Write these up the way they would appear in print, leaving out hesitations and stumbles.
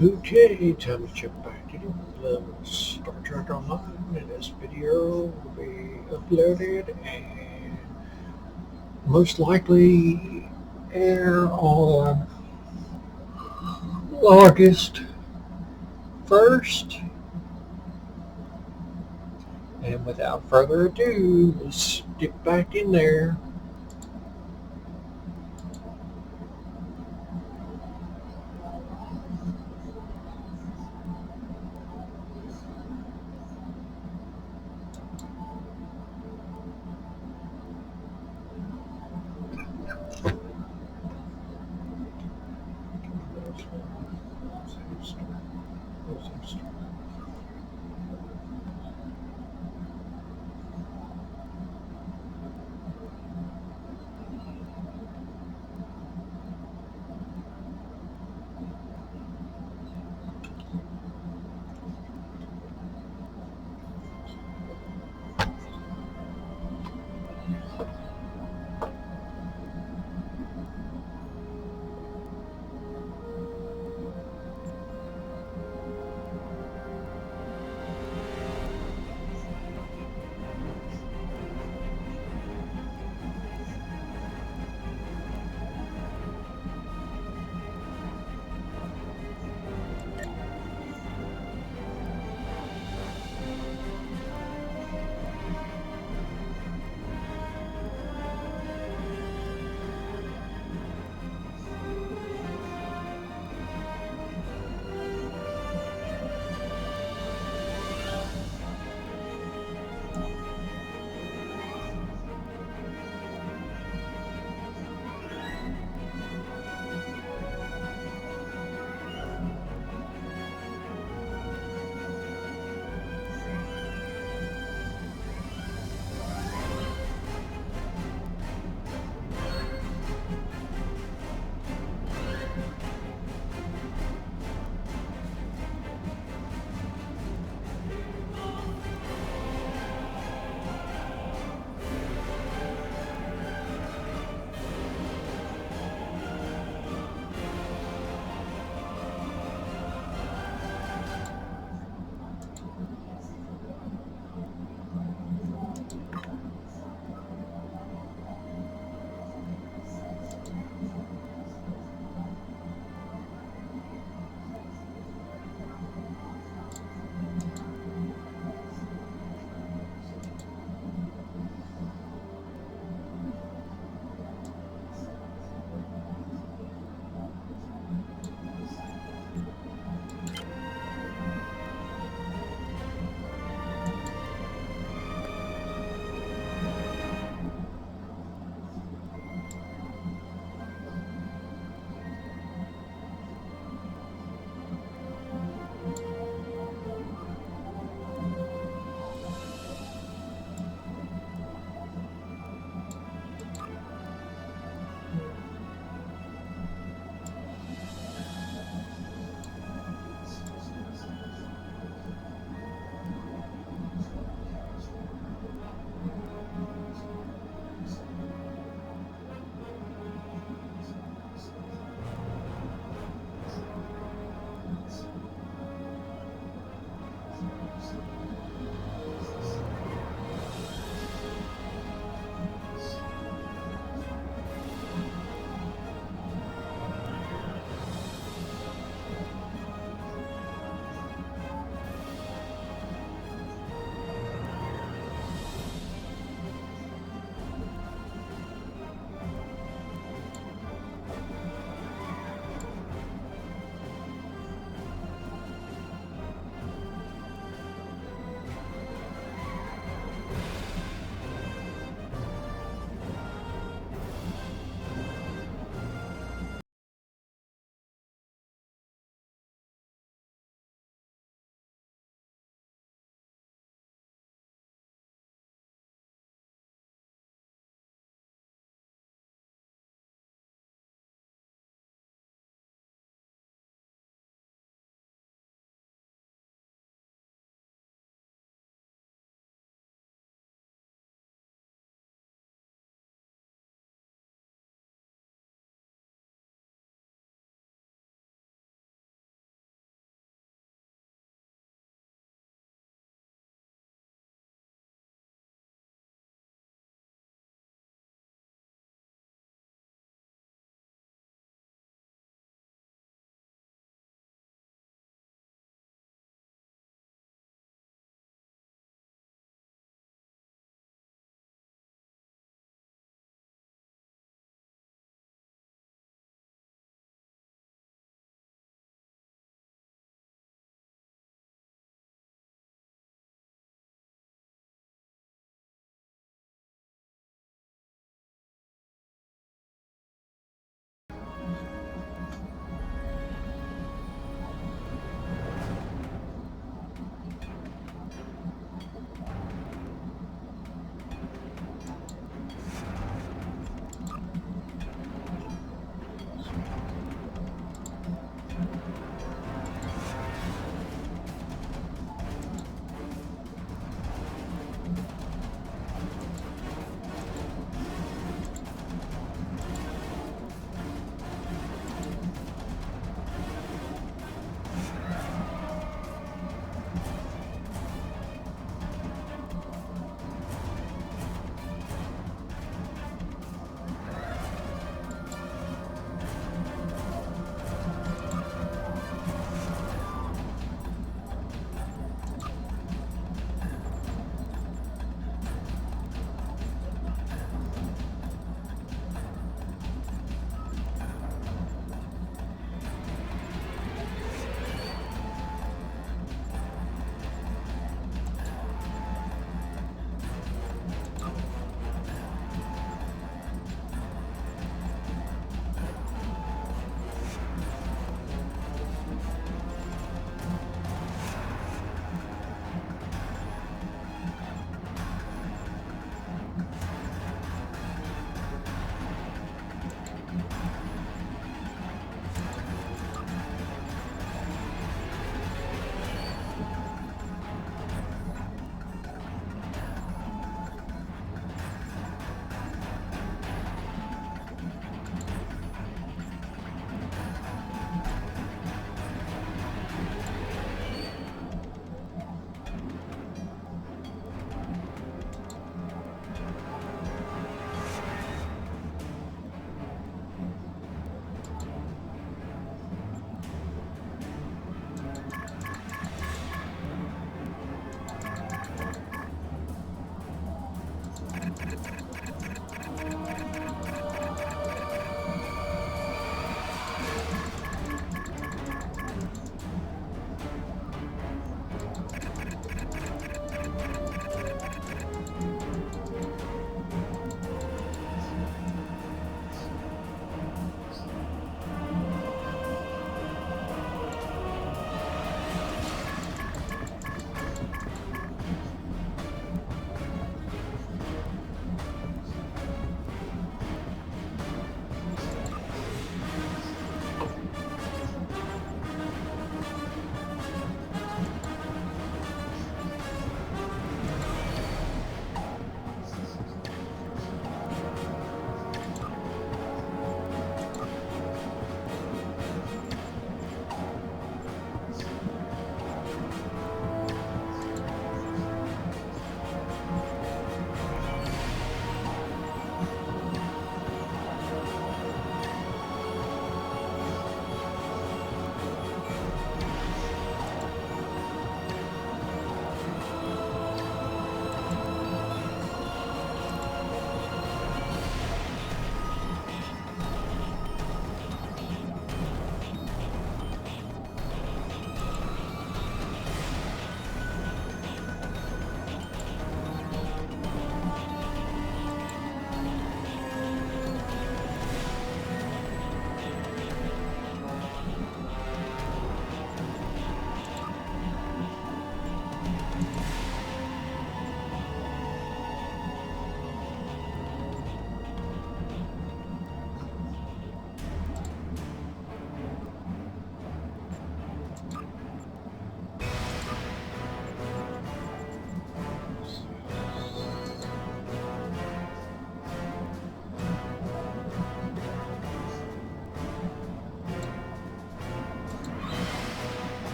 Okay, time to check back in with Star Trek Online, and this video will be uploaded and most likely air on August 1st. And without further ado, let's get back in there.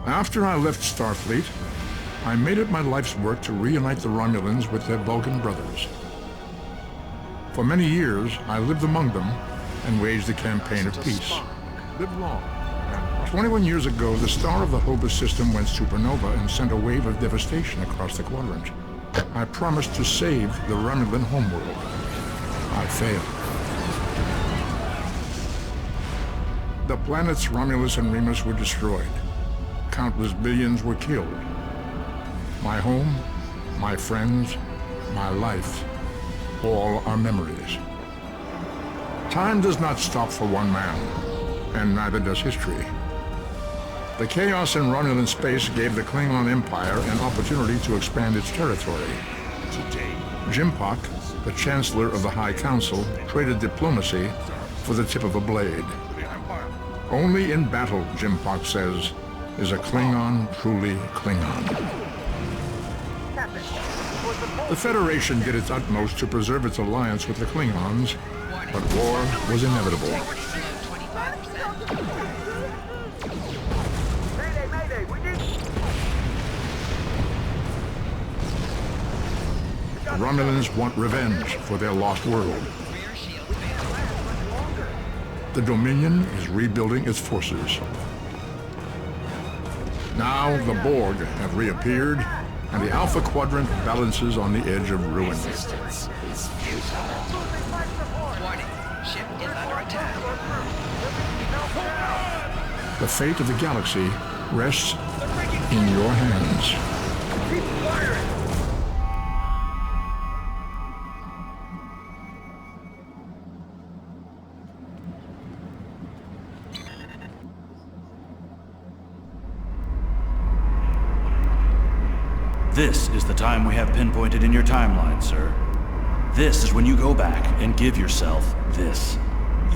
After I left Starfleet, I made it my life's work to reunite the Romulans with their Vulcan brothers. For many years, I lived among them and waged a campaign of peace. Live long. 21 years ago, the star of the Hobus system went supernova and sent a wave of devastation across the quadrant. I promised to save the Romulan homeworld. I failed. The planets Romulus and Remus were destroyed. Countless billions were killed. My home, my friends, my life, all are memories. Time does not stop for one man, and neither does history. The chaos in Romulan space gave the Klingon Empire an opportunity to expand its territory. Jimpak, the Chancellor of the High Council, traded diplomacy for the tip of a blade. Only in battle, Jimpak says, is a Klingon truly Klingon. The Federation did its utmost to preserve its alliance with the Klingons, but war was inevitable. The Romulans want revenge for their lost world. The Dominion is rebuilding its forces. Now the Borg have reappeared, and the Alpha Quadrant balances on the edge of ruin. The fate of the galaxy rests in your hands. Keep firing! This is the time we have pinpointed in your timeline, sir. This is when you go back and give yourself this.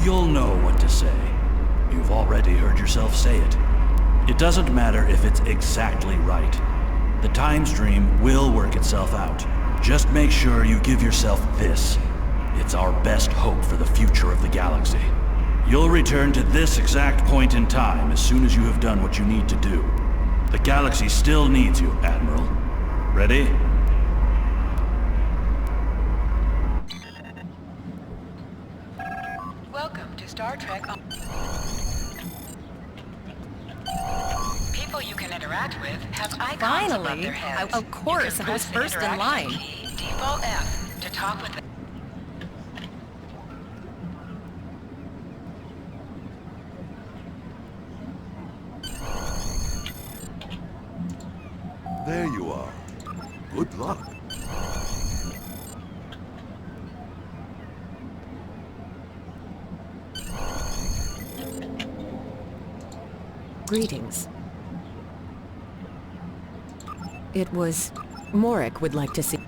You'll know what to say. You've already heard yourself say it. It doesn't matter if it's exactly right. The time stream will work itself out. Just make sure you give yourself this. It's our best hope for the future of the galaxy. You'll return to this exact point in time as soon as you have done what you need to do. The galaxy still needs you, Admiral. Ready? Welcome to Startrek. People you can interact with have icons above their heads. Of course, I was first in line. Default F to talk with them. There you are. Good luck. Greetings. It was... Morik would like to see...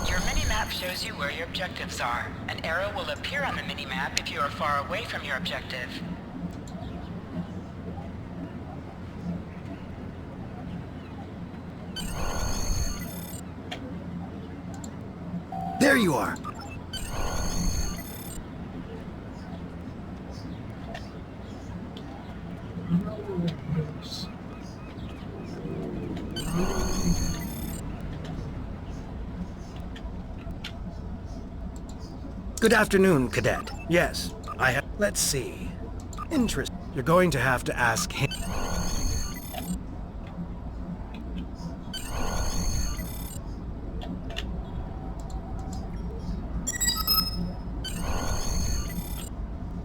Your mini-map shows you where your objectives are. An arrow will appear on the mini-map if you are far away from your objective. There you are. Good afternoon, Cadet. Yes, I have... Let's see. Interest. You're going to have to ask him.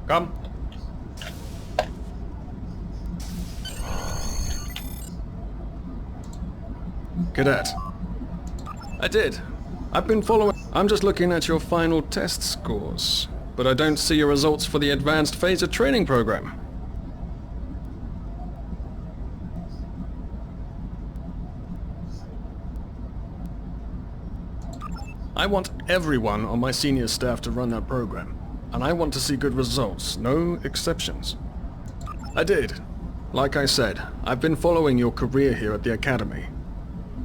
Come. Cadet. I did. I've been following... I'm just looking at your final test scores, but I don't see your results for the advanced phaser training program. I want everyone on my senior staff to run that program, and I want to see good results, no exceptions. I did. Like I said, I've been following your career here at the Academy.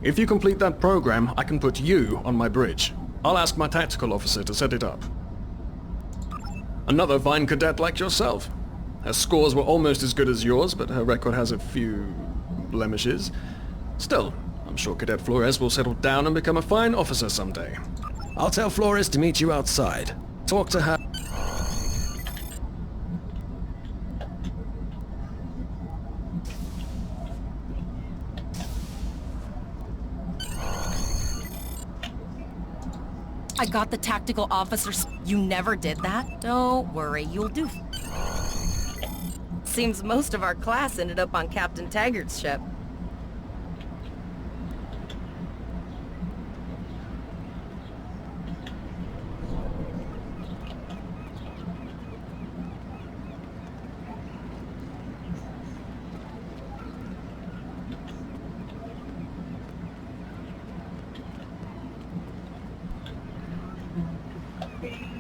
If you complete that program, I can put you on my bridge. I'll ask my tactical officer to set it up. Another fine cadet like yourself. Her scores were almost as good as yours, but her record has a few blemishes. Still, I'm sure Cadet Flores will settle down and become a fine officer someday. I'll tell Flores to meet you outside. Talk to her. I got the tactical officers. You never did that? Don't worry, you'll do. Seems most of our class ended up on Captain Taggart's ship.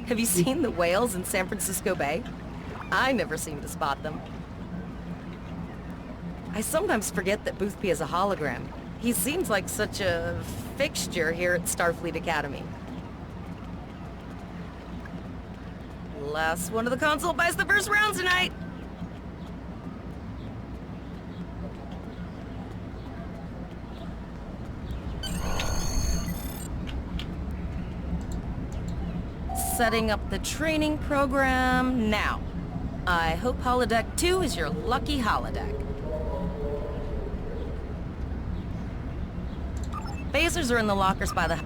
Have you seen the whales in San Francisco Bay? I never seem to spot them. I sometimes forget that Boothby is a hologram. He seems like such a fixture here at Starfleet Academy. Last one of the console buys the first round tonight! Setting up the training program now. I hope Holodeck 2 is your lucky holodeck. Phasers are in the lockers by the...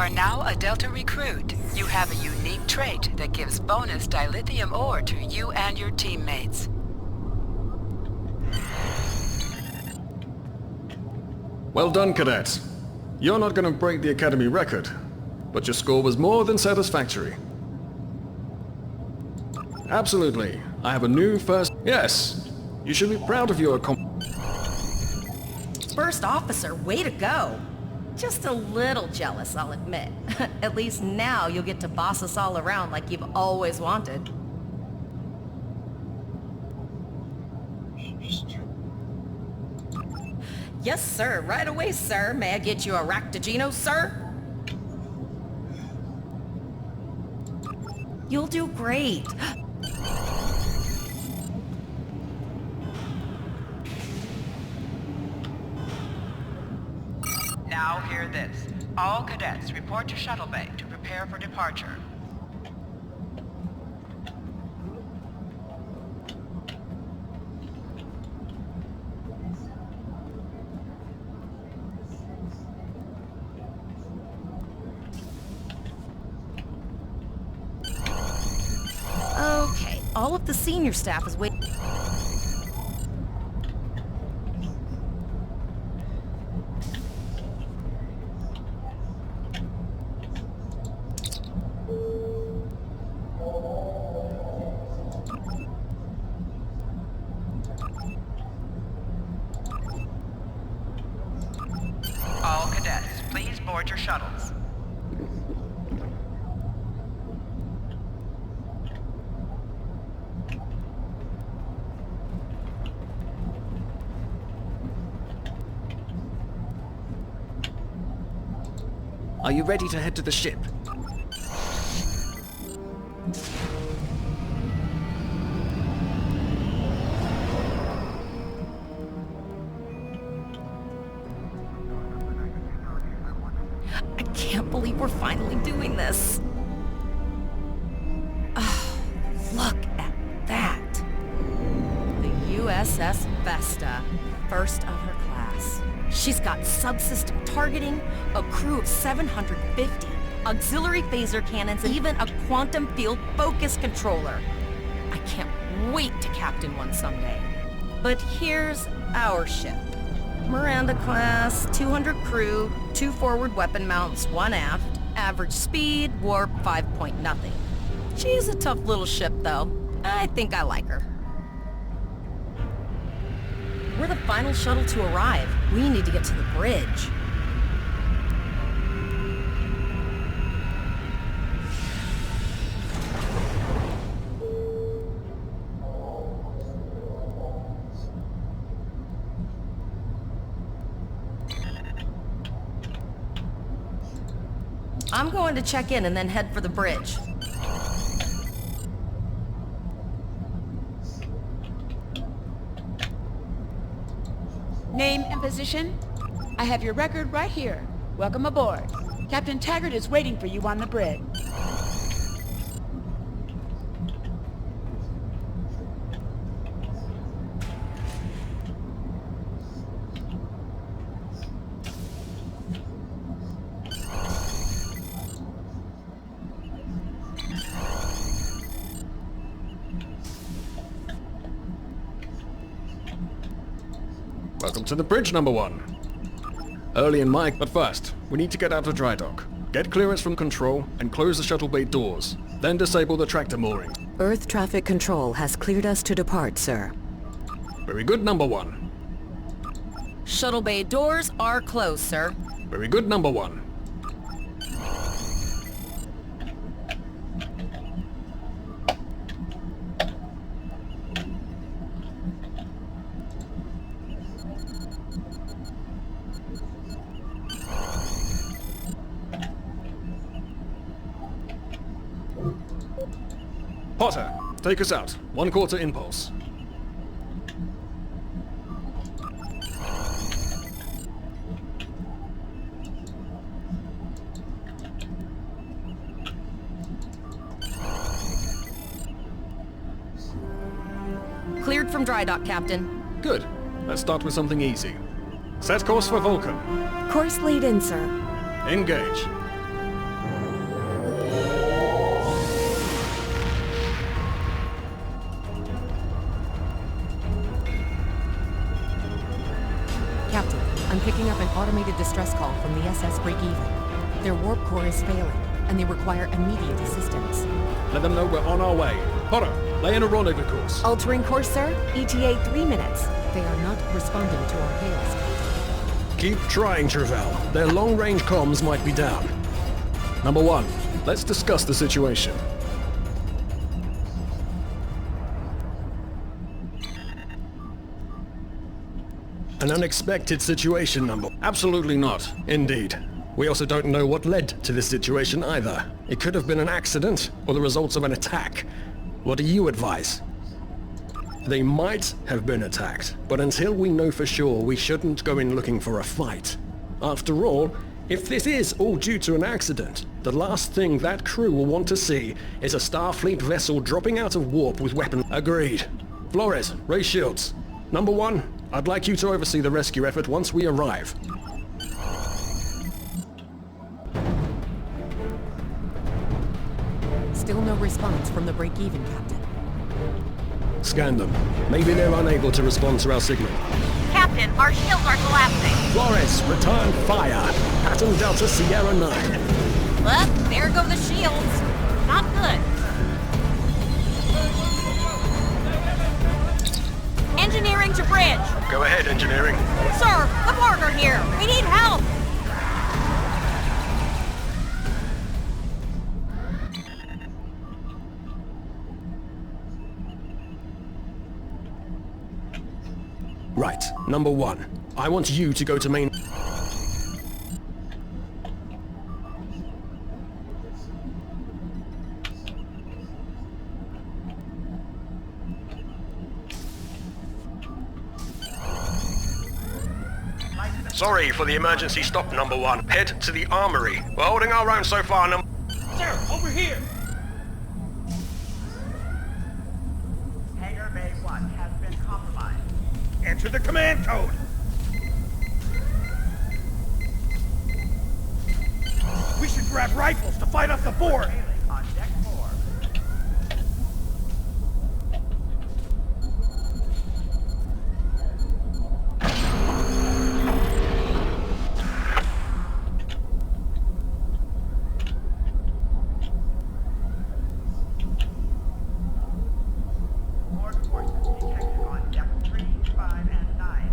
are now a Delta recruit. You have a unique trait that gives bonus dilithium ore to you and your teammates. Well done, Cadet. You're not going to break the Academy record, but your score was more than satisfactory. Absolutely. I have a new first... Yes, you should be proud of your accomplishment. First officer, way to go. Just a little jealous, I'll admit. At least now you'll get to boss us all around like you've always wanted. Yes, sir. Right away, sir. May I get you a Ractigino, sir? You'll do great. Now hear this. All cadets report to shuttle bay to prepare for departure. Okay, all of the senior staff is waiting. All cadets, please board your shuttles. Are you ready to head to the ship? I can't believe we're finally doing this. Oh, look at that. The USS Vesta, first of her class. She's got subsystem targeting, a crew of 750, auxiliary phaser cannons, and even a quantum field focus controller. I can't wait to captain one someday. But here's our ship. Miranda class, 200 crew, 2 forward weapon mounts, 1 aft, average speed, warp 5.0. She's a tough little ship though. I think I like her. We're the final shuttle to arrive. We need to get to the bridge. I'm going to check in and then head for the bridge. Name and position? I have your record right here. Welcome aboard. Captain Taggart is waiting for you on the bridge. Welcome to the bridge, number 1. Early in Mike, but first, we need to get out of dry dock. Get clearance from control and close the shuttle bay doors. Then disable the tractor mooring. Earth traffic control has cleared us to depart, sir. Very good, number 1. Shuttle bay doors are closed, sir. Very good, number 1. Potter, take us out. 1/4 impulse. Cleared from dry dock, Captain. Good. Let's start with something easy. Set course for Vulcan. Course laid in, sir. Engage. Captain, I'm picking up an automated distress call from the SS Breakeven. Their warp core is failing, and they require immediate assistance. Let them know we're on our way. Potter, lay in a rendezvous course. Altering course, sir. ETA 3 minutes. They are not responding to our hails, Captain. Keep trying, Travell. Their long-range comms might be down. Number 1, let's discuss the situation. An unexpected situation, number... Absolutely not. Indeed. We also don't know what led to this situation either. It could have been an accident, or the results of an attack. What do you advise? They might have been attacked, but until we know for sure, we shouldn't go in looking for a fight. After all, if this is all due to an accident, the last thing that crew will want to see is a Starfleet vessel dropping out of warp with weapons. Agreed. Flores, raise shields. Number 1, I'd like you to oversee the rescue effort once we arrive. Still no response from the break-even, Captain. Scan them. Maybe they're unable to respond to our signal. Captain, our shields are collapsing. Flores, return fire. Pattern Delta Sierra 9. Well, there go the shields. Not good. Engineering to bridge. Go ahead, engineering. Sir, the partner here. We need help. Right. Number 1. I want you to go to main... Sorry for the emergency stop, number 1. Head to the armory. We're holding our own so far, number... Sir, over here! Hangar Bay 1 has been compromised. Enter the command code! We should grab rifles to fight off the board! On deck 4. Board forces detected on deck 3, 5, and 9.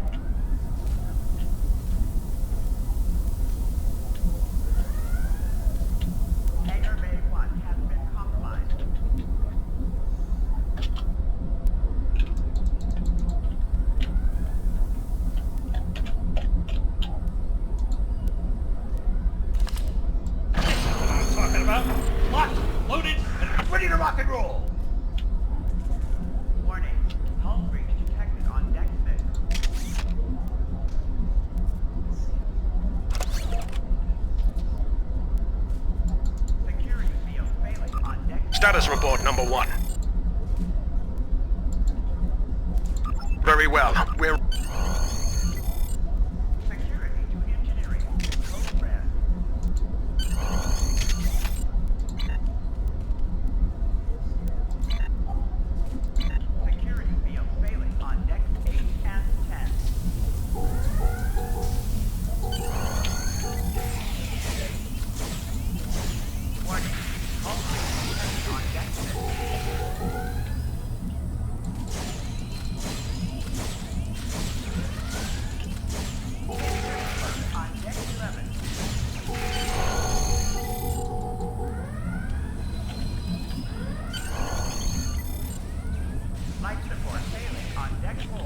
Hangar Bay 1 has been compromised. This is what I'm talking about! Locked, loaded, and ready to rock and roll! Warning, hull breach detected on deck 6. Security field failing on deck 6. Status report, number 1. Very well. We're... Security to engineering. Code red. Security field failing on decks 8 and 10. Warning, hull breach detected on deck 6. On deck 11. Life support failing on deck 4.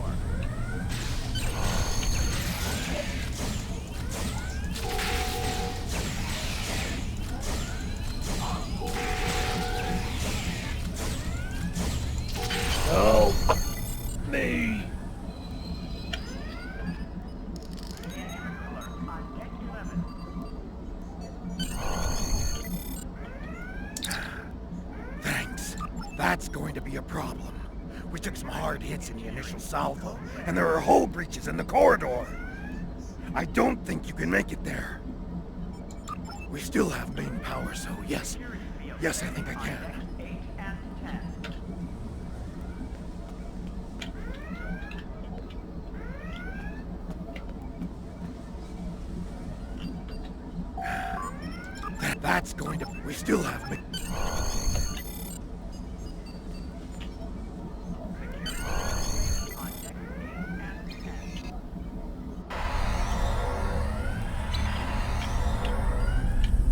Help me! Alert on deck 11. Thanks. That's going to be a problem. We took some hard hits in the initial salvo, and there are hull breaches in the corridor. I don't think you can make it there. We still have main power, so yes. Yes, I think I can. 8 and 10. That's going to... We still have... On deck 8 and 10.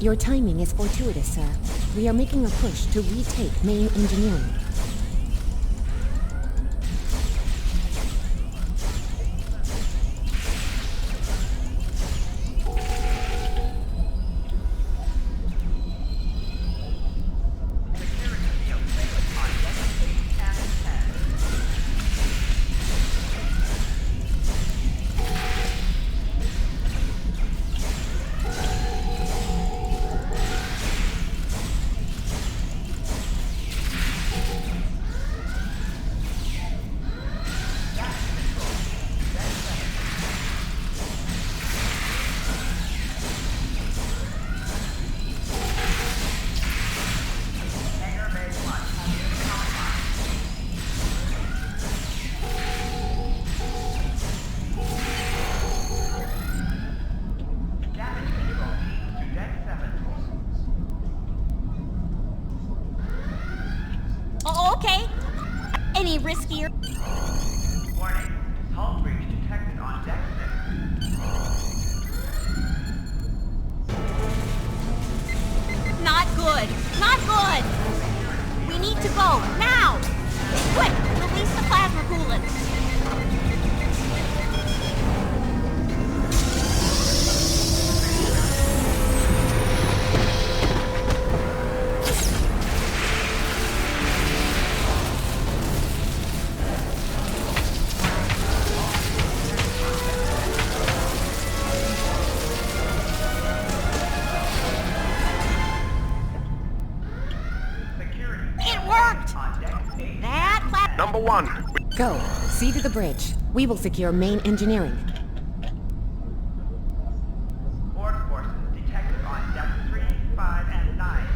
Your timing is fortuitous, sir. We are making a push to retake main engineering. Okay. Any riskier? Warning. Hull breach detected on deck 6. Not good. Not good. We need to go now. Quick, release the plasma coolant. Number 1. Go. See to the bridge. We will secure main engineering. Board forces detected on deck 3, 5, and 9.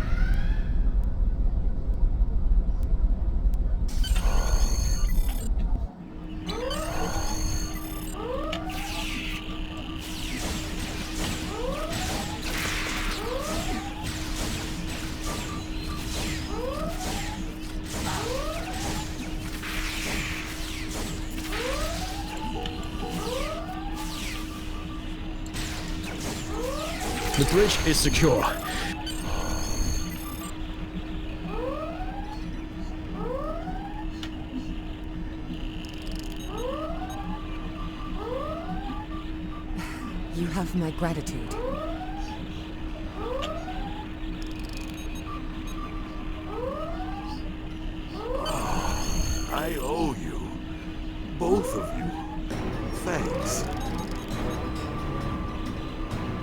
The bridge is secure. You have my gratitude. I owe you. Both of you. Thanks.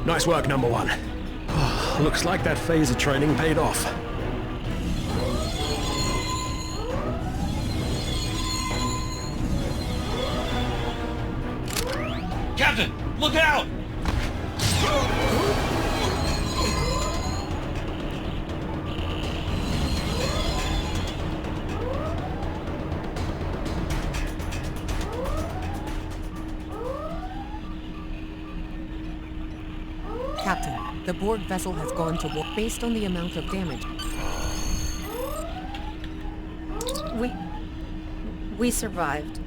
Nice work, number 1. Looks like that phaser training paid off. Captain, look out! Captain, the Borg vessel has gone to war based on the amount of damage. We survived.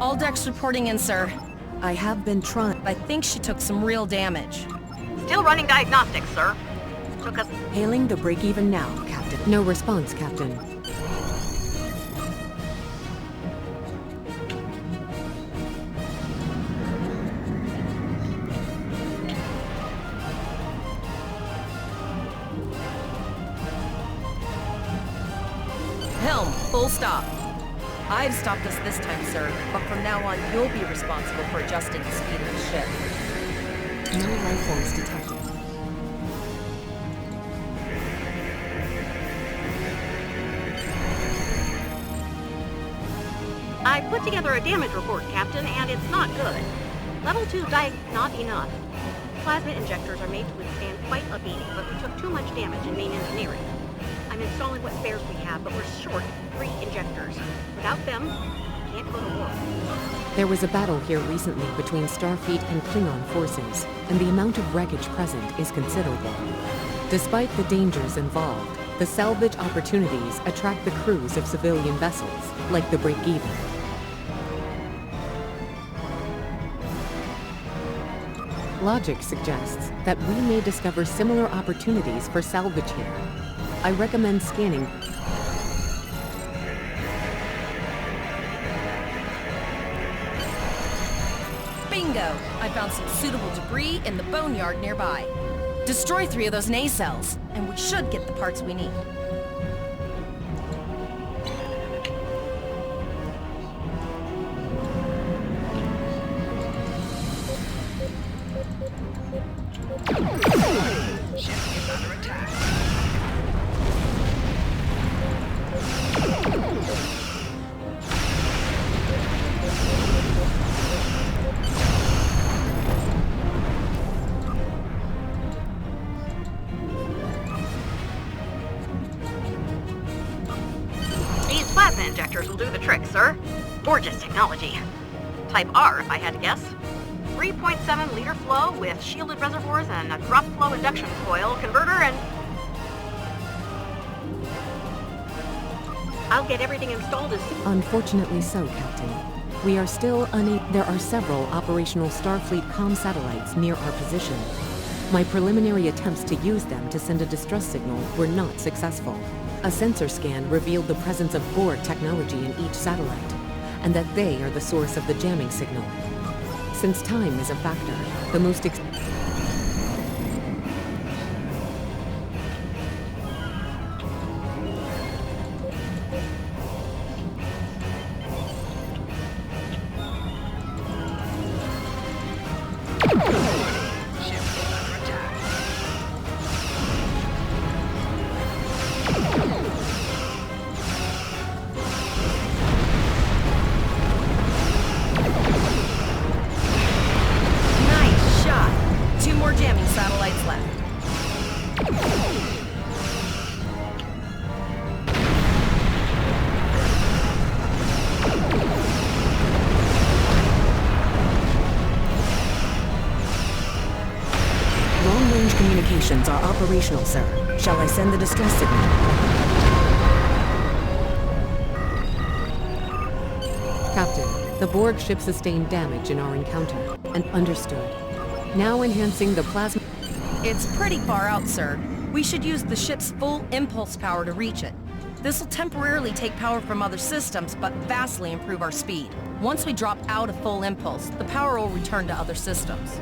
All decks reporting in, sir. I have been trying. I think she took some real damage. Still running diagnostics, sir. Took us... Hailing the break-even now, Captain. No response, Captain. Helm, full stop. I've stopped us this time, sir, but from now on, you'll be responsible for adjusting the speed of the ship. No life forms detected. I put together a damage report, Captain, and it's not good. Level 2 not enough. Plasma injectors are made to withstand quite a beating, but we took too much damage in main engineering. I'm installing what spares we have, but we're short 3 injectors. Without them, we can't go to war. There was a battle here recently between Starfleet and Klingon forces, and the amount of wreckage present is considerable. Despite the dangers involved, the salvage opportunities attract the crews of civilian vessels, like the Break-Even. Logic suggests that we may discover similar opportunities for salvage here. I recommend scanning. Bingo! I found some suitable debris in the boneyard nearby. Destroy 3 of those nacelles, and we should get the parts we need. Plasma injectors will do the trick, sir. Gorgeous technology. Type R, if I had to guess. 3.7 liter flow with shielded reservoirs and a drop flow induction coil converter and... I'll get everything installed as... Unfortunately so, Captain. We are still unable... There are several operational Starfleet comm satellites near our position. My preliminary attempts to use them to send a distress signal were not successful. A sensor scan revealed the presence of Borg technology in each satellite, and that they are the source of the jamming signal. Since time is a factor, the most communications are operational, sir. Shall I send the distress signal? Captain, the Borg ship sustained damage in our encounter, and understood. Now enhancing the plasma... It's pretty far out, sir. We should use the ship's full impulse power to reach it. This will temporarily take power from other systems, but vastly improve our speed. Once we drop out of full impulse, the power will return to other systems.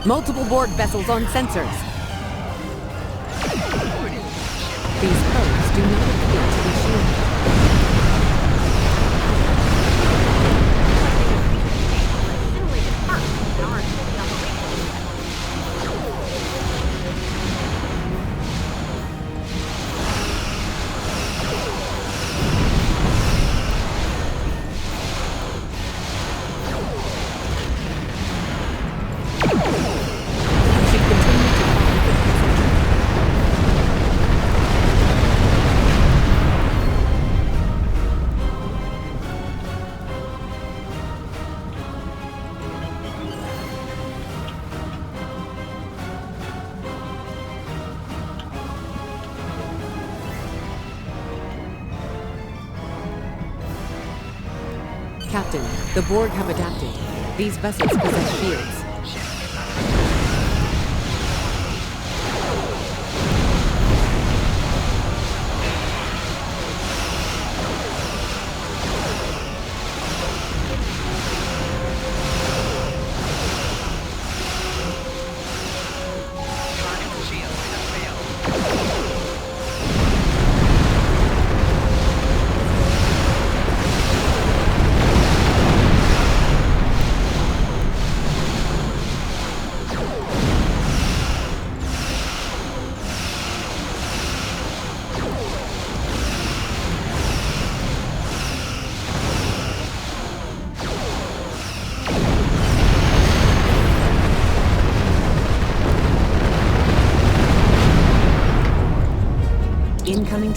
Multiple Borg vessels on sensors. These probes do not appear to be shielded. Captain, the Borg have adapted. These vessels possess shields.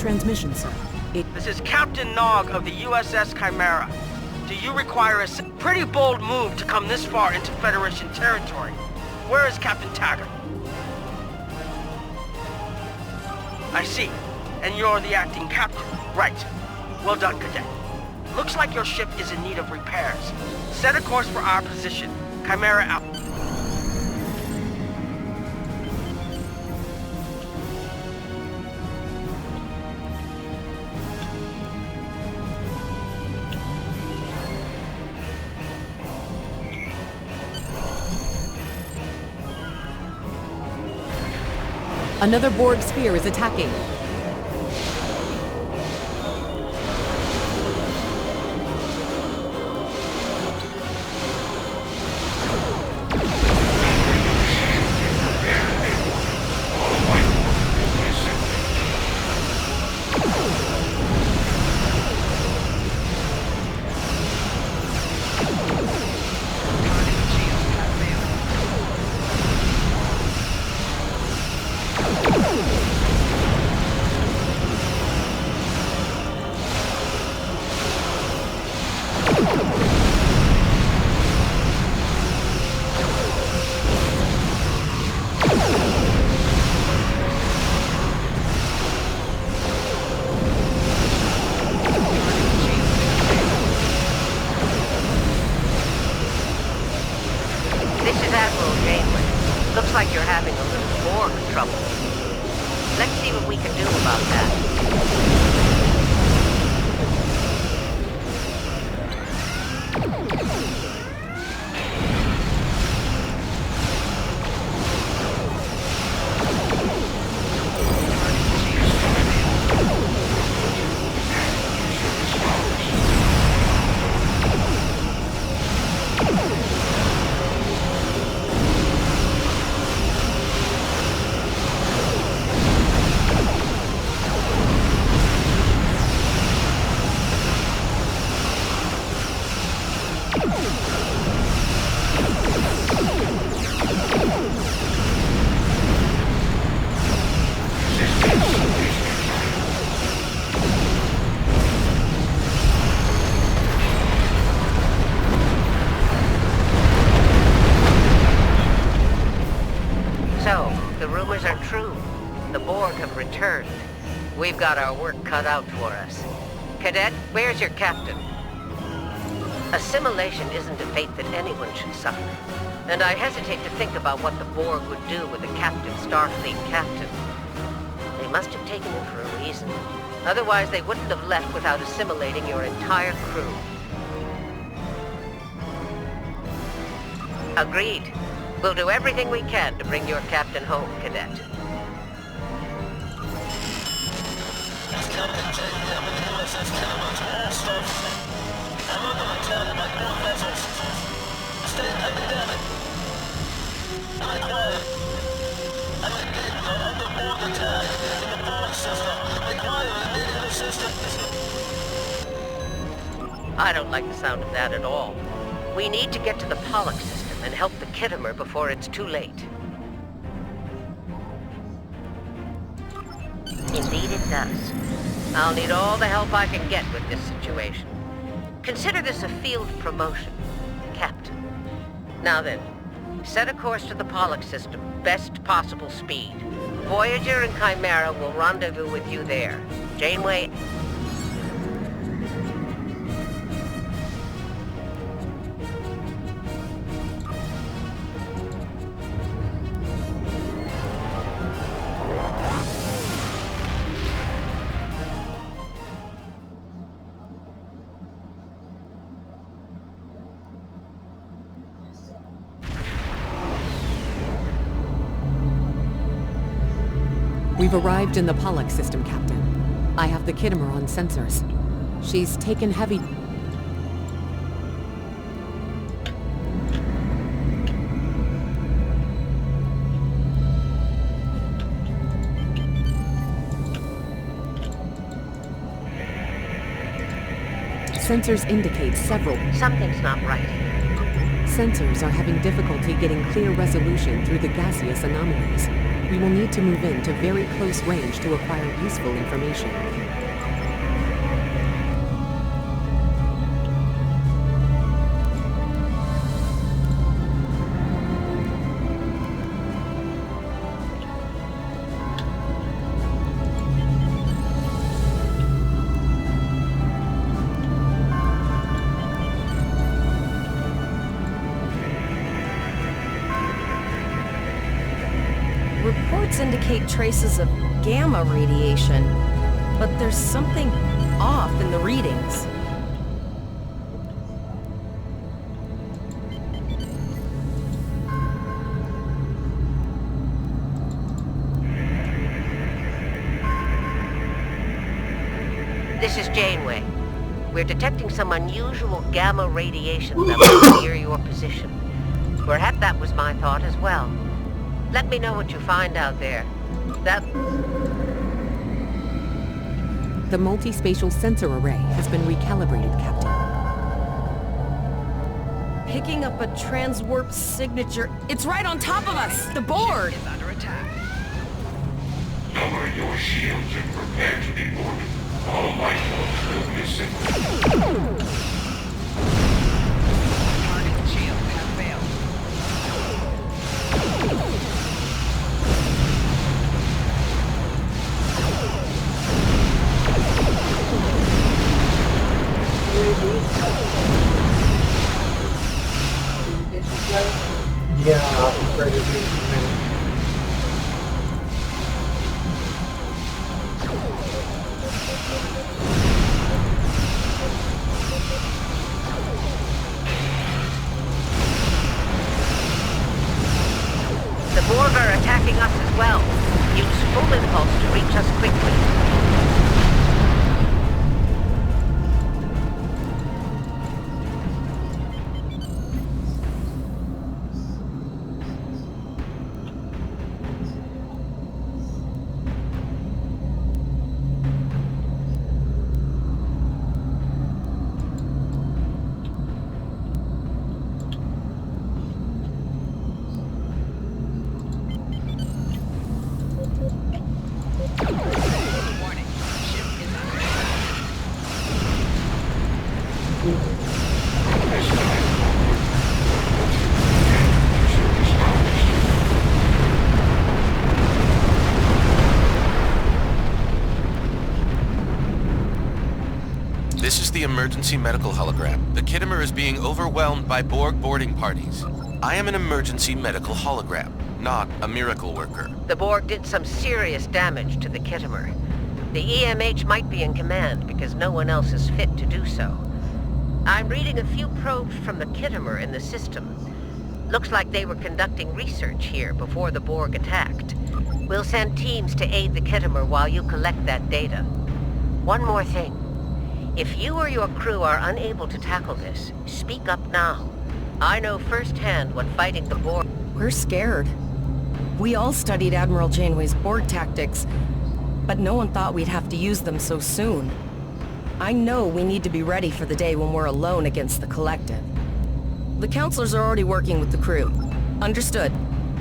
transmission, sir. This is Captain Nog of the USS Chimera. Do you require a pretty bold move to come this far into Federation territory? Where is Captain Taggart? I see. And you're the acting captain. Right. Well done, Cadet. Looks like your ship is in need of repairs. Set a course for our position. Chimera out. Another Borg sphere is attacking. Looks like you're having a little Borg trouble. Let's see what we can do about that. So, the rumors are true. The Borg have returned. We've got our work cut out for us. Cadet, where's your captain? Assimilation isn't a fate that anyone should suffer. And I hesitate to think about what the Borg would do with a captive Starfleet captain. They must have taken him for a reason. Otherwise, they wouldn't have left without assimilating your entire crew. Agreed. We'll do everything we can to bring your captain home, Cadet. I don't like the sound of that at all. We need to get to the Pollock system and help the Kittimer before it's too late. Indeed it does. I'll need all the help I can get with this situation. Consider this a field promotion, Captain. Now then, set a course to the Pollock system, best possible speed. Voyager and Chimera will rendezvous with you there. Janeway... We've arrived in the Pollock system, Captain. I have the Kittimer on sensors. She's taken heavy... Sensors indicate several... Something's not right. Sensors are having difficulty getting clear resolution through the gaseous anomalies. We will need to move in to very close range to acquire useful information. Reports indicate traces of gamma radiation, but there's something off in the readings. This is Janeway. We're detecting some unusual gamma radiation levels near your position. Perhaps that was my thought as well. Let me know what you find out there. The multi-spatial sensor array has been recalibrated, Captain. Picking up a transwarp signature. It's right on top of us! The board! Is under attack. Lower your shields and prepare to be boarded. All lifeboats will be sinking. Target shields have failed. Yeah, I'm ready to be. The Borg are attacking us as well. Use full impulse to reach us quickly. Warning. Ship is under attack. This is the emergency medical hologram. The Kittimer is being overwhelmed by Borg boarding parties. I am an emergency medical hologram, not a miracle worker. The Borg did some serious damage to the Kittimer. The EMH might be in command because no one else is fit to do so. I'm reading a few probes from the Kittimer in the system. Looks like they were conducting research here before the Borg attacked. We'll send teams to aid the Kittimer while you collect that data. One more thing. If you or your crew are unable to tackle this, speak up now. I know firsthand what fighting the Borg... We're scared. We all studied Admiral Janeway's Borg tactics, but no one thought we'd have to use them so soon. I know we need to be ready for the day when we're alone against the Collective. The counselors are already working with the crew. Understood.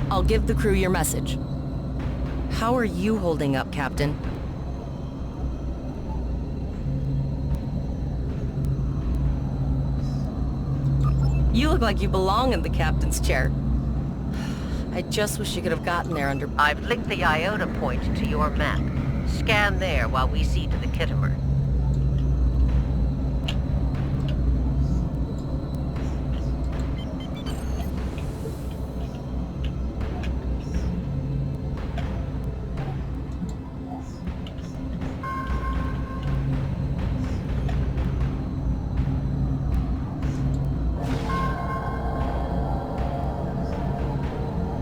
I'll give the crew your message. How are you holding up, Captain? You look like you belong in the captain's chair. I just wish you could have gotten there under... I've linked the Iota point to your map. Scan there while we see to the Kittimer.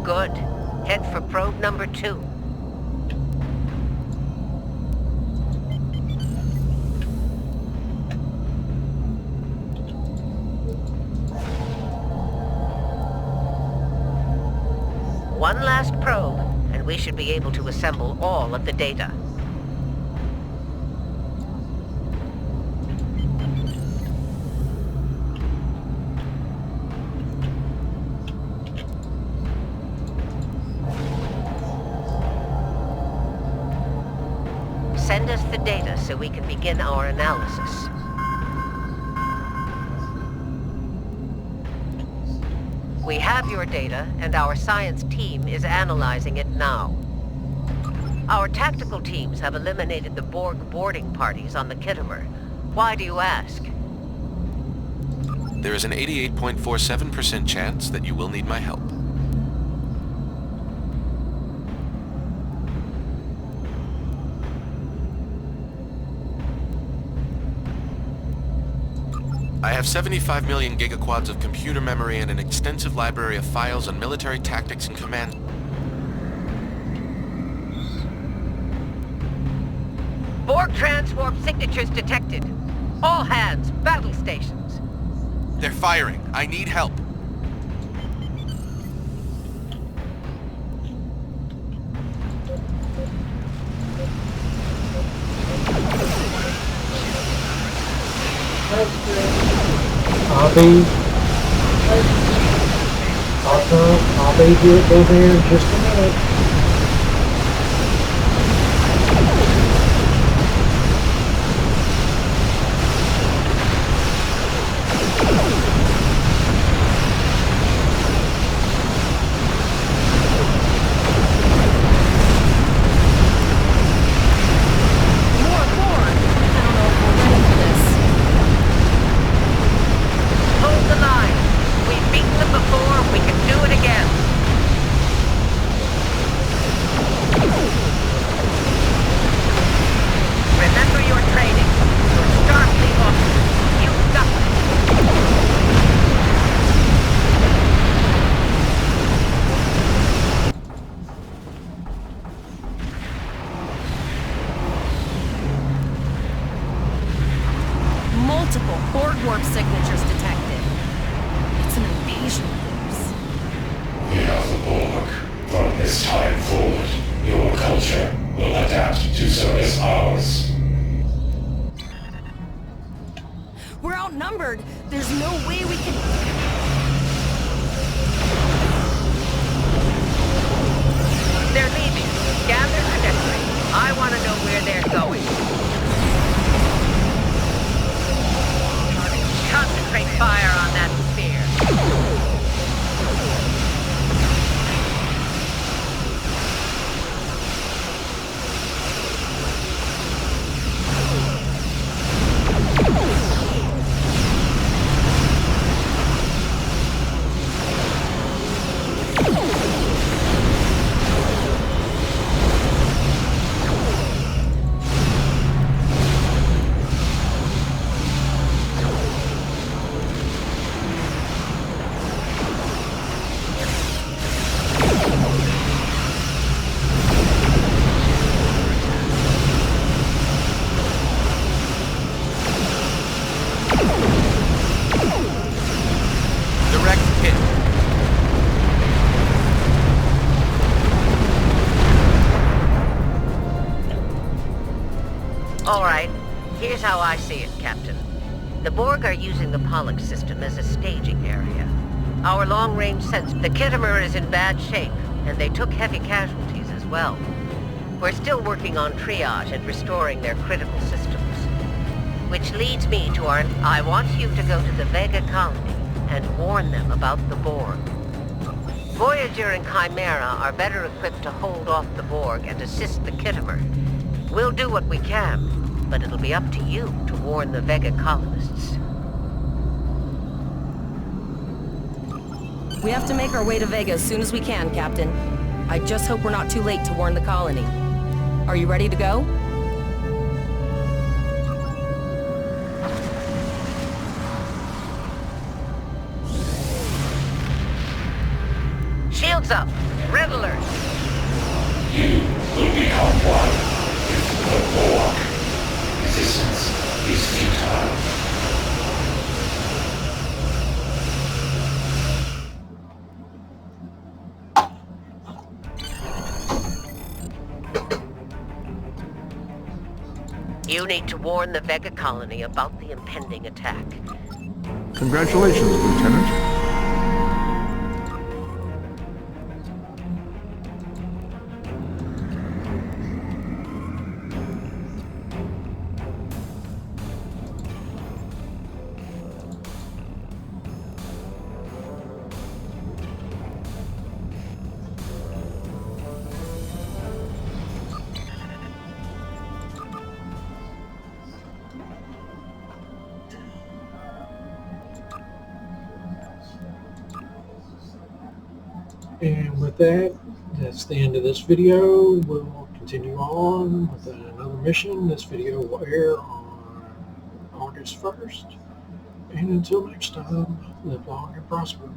Good. Head for probe number 2. One last probe, and we should be able to assemble all of the data. so we can begin our analysis. We have your data, and our science team is analyzing it now. Our tactical teams have eliminated the Borg boarding parties on the Kittimer. Why do you ask? There is an 88.47% chance that you will need my help. I have 75 million gigaquads of computer memory and an extensive library of files on military tactics and command. Borg transwarp signatures detected. All hands, battle stations. They're firing. I need help. I'll be here over there in just a minute. Hold the line. We've beaten them before, we can do it again. Remember your training. You're Starfleet officers. You've got it. Multiple Borg warp signatures detected. It's an invasion force. We are the Borg. From this time forward, your culture will adapt to service ours. We're outnumbered. There's no way we can... They're leaving. Scan their trajectory. I want to know where they're going. Concentrate fire on that sphere. Direct hit. All right. Here's how I see it, Captain. The Borg are using the Pollux system as a staging area. Our long-range sense... The Kittimer is in bad shape, and they took heavy casualties as well. We're still working on triage and restoring their critical systems. Which leads me to our... I want you to go to the Vega colony and warn them about the Borg. Voyager and Chimera are better equipped to hold off the Borg and assist the Kittimer. We'll do what we can, but it'll be up to you to warn the Vega colonists. We have to make our way to Vega as soon as we can, Captain. I just hope we're not too late to warn the colony. Are you ready to go? Shields up! Red alert! You will become one with the Borg. Resistance is futile. You need to warn the Vega colony about the impending attack. Congratulations, Lieutenant. And with that, that's the end of this video. We'll continue on with another mission. This video will air on August 1st. And until next time, live long and prosper.